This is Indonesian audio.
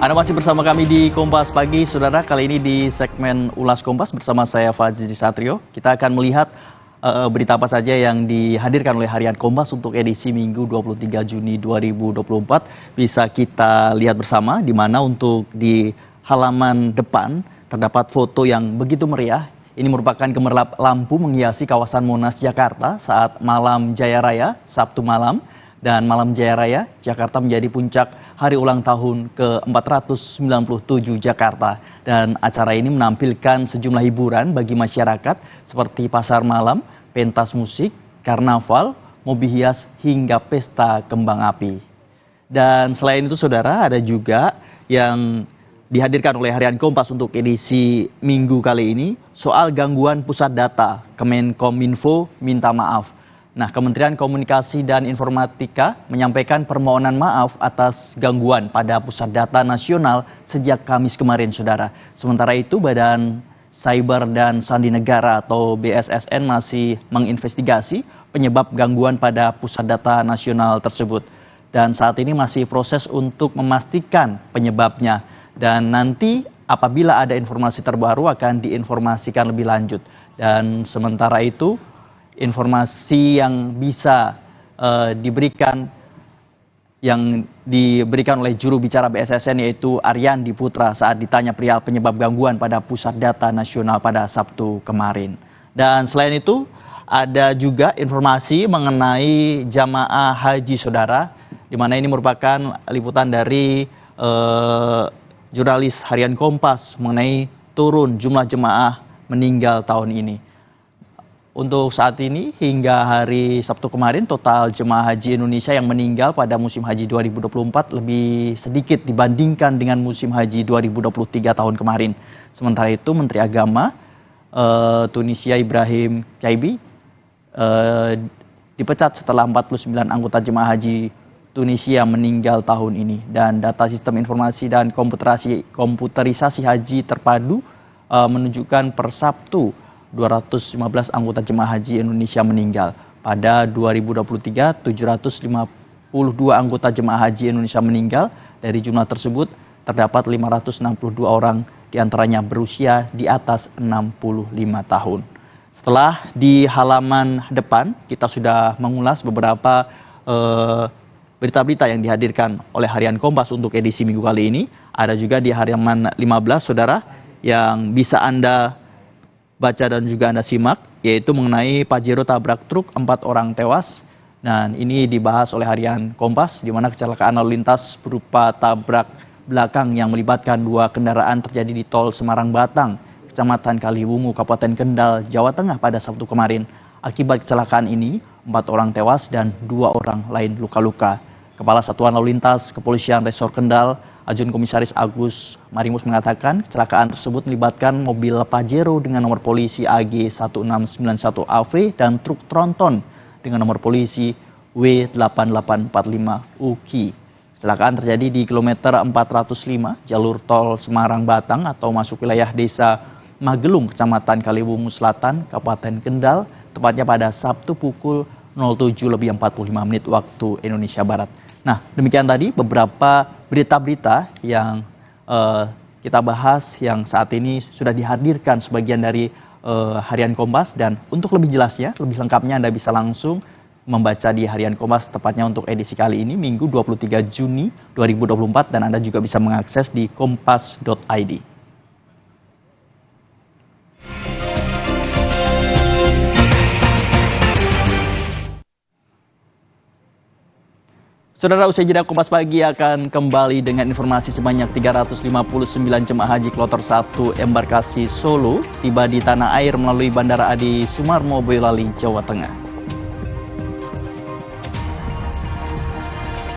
Anda masih bersama kami di Kompas Pagi, Saudara. Kali ini di segmen Ulas Kompas bersama saya Fadzi Satrio. Kita akan melihat berita apa saja yang dihadirkan oleh Harian Kompas untuk edisi Minggu 23 Juni 2024. Bisa kita lihat bersama, di mana untuk di halaman depan terdapat foto yang begitu meriah. Ini merupakan gemerlap lampu menghiasi kawasan Monas, Jakarta saat malam Jaya Raya, Sabtu malam. Dan malam Jaya Raya, Jakarta menjadi puncak hari ulang tahun ke-497 Jakarta. Dan acara ini menampilkan sejumlah hiburan bagi masyarakat seperti pasar malam, pentas musik, karnaval, mobil hias, hingga pesta kembang api. Dan selain itu, Saudara, ada juga yang dihadirkan oleh Harian Kompas untuk edisi Minggu kali ini soal gangguan pusat data. Kemenkominfo minta maaf. Nah, Kementerian Komunikasi dan Informatika menyampaikan permohonan maaf atas gangguan pada pusat data nasional sejak Kamis kemarin, Saudara. Sementara itu, Badan Cyber dan Sandi Negara atau BSSN masih menginvestigasi penyebab gangguan pada pusat data nasional tersebut. Dan saat ini masih proses untuk memastikan penyebabnya. Dan nanti apabila ada informasi terbaru akan diinformasikan lebih lanjut. Dan sementara itu, informasi yang bisa diberikan oleh juru bicara BSSN yaitu Ariandi Putra saat ditanya perihal penyebab gangguan pada pusat data nasional pada Sabtu kemarin. Dan selain itu ada juga informasi mengenai jamaah haji, Saudara, di mana ini merupakan liputan dari jurnalis Harian Kompas mengenai turun jumlah jemaah meninggal tahun ini. Untuk saat ini hingga hari Sabtu kemarin total jemaah haji Indonesia yang meninggal pada musim haji 2024 lebih sedikit dibandingkan dengan musim haji 2023 tahun kemarin. Sementara itu Menteri Agama Tunisia Ibrahim Kaibi dipecat setelah 49 anggota jemaah haji Tunisia meninggal tahun ini. Dan data sistem informasi dan komputerisasi haji terpadu menunjukkan per Sabtu 215 anggota jemaah haji Indonesia meninggal. Pada 2023, 752 anggota jemaah haji Indonesia meninggal. Dari jumlah tersebut, terdapat 562 orang diantaranya berusia di atas 65 tahun. Setelah di halaman depan, kita sudah mengulas beberapa berita-berita yang dihadirkan oleh Harian Kompas untuk edisi Minggu kali ini. Ada juga di halaman 15, Saudara, yang bisa Anda baca dan juga Anda simak, yaitu mengenai Pajero tabrak truk, 4 orang tewas. Dan ini dibahas oleh Harian Kompas, di mana kecelakaan lalu lintas berupa tabrak belakang yang melibatkan 2 kendaraan terjadi di tol Semarang-Batang, Kecamatan Kaliwungu, Kabupaten Kendal, Jawa Tengah pada Sabtu kemarin. Akibat kecelakaan ini, 4 orang tewas dan 2 orang lain luka-luka. Kepala Satuan Lalu Lintas Kepolisian Resor Kendal, Ajun Komisaris Agus Marimus mengatakan kecelakaan tersebut melibatkan mobil Pajero dengan nomor polisi AG 1691 AV dan truk tronton dengan nomor polisi W8845 UKI. Kecelakaan terjadi di kilometer 405 jalur tol Semarang-Batang atau masuk wilayah desa Magelung, Kecamatan Kaliwungu Selatan, Kabupaten Kendal, tepatnya pada Sabtu pukul 07:45 waktu Indonesia Barat. Nah, demikian tadi beberapa berita-berita yang kita bahas yang saat ini sudah dihadirkan sebagian dari Harian Kompas. Dan untuk lebih jelasnya, lebih lengkapnya Anda bisa langsung membaca di Harian Kompas, tepatnya untuk edisi kali ini, Minggu 23 Juni 2024. Dan Anda juga bisa mengakses di kompas.id. Saudara, usai jeda Kompas Pagi akan kembali dengan informasi sebanyak 359 jemaah haji kloter 1 embarkasi Solo tiba di tanah air melalui Bandara Adi Sumarmo, Boyolali, Jawa Tengah.